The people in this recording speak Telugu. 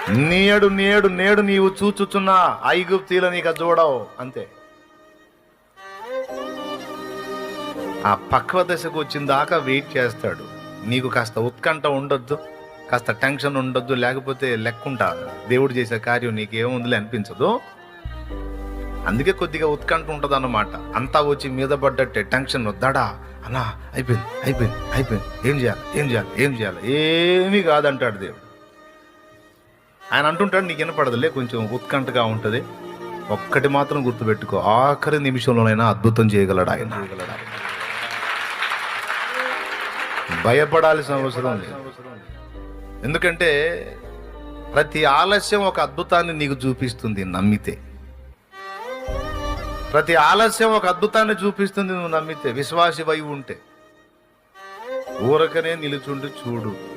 నేడు నేడు నేడు నీవు చూచుచున్న ఐగుప్తీల నీకు చూడవు అంతే. ఆ పక్వ దశకు వచ్చిన దాకా వెయిట్ చేస్తాడు. నీకు కాస్త ఉత్కంఠ ఉండొద్దు, కాస్త టెన్షన్ ఉండొద్దు, లేకపోతే లెక్కుంటా దేవుడు చేసే కార్యం నీకేముందిలే అనిపించదు. అందుకే కొద్దిగా ఉత్కంఠ ఉంటుంది అన్నమాట. అంతా వచ్చి మీద పడ్డట్టే టెన్షన్ వద్దాడా అన్నా, అయిపోయింది అయిపోయింది అయిపోయింది, ఏం చేయాలి ఏం చేయాలి ఏం చేయాలి, ఏమీ కాదంటాడు దేవుడు. ఆయన అంటుంటాడు, నీకు వినపడదులే, కొంచెం ఉత్కంఠగా ఉంటుంది. ఒక్కటి మాత్రం గుర్తుపెట్టుకో, ఆఖరి నిమిషంలోనైనా అద్భుతం చేయగలడు ఆయన. భయపడాల్సిన అవసరం లేదు. ఎందుకంటే ప్రతి ఆలస్యం ఒక అద్భుతాన్ని నీకు చూపిస్తుంది నమ్మితే. ప్రతి ఆలస్యం ఒక అద్భుతాన్ని చూపిస్తుంది నువ్వు నమ్మితే, విశ్వాసివై ఉంటే. ఊరకనే నిలుచుండి చూడు.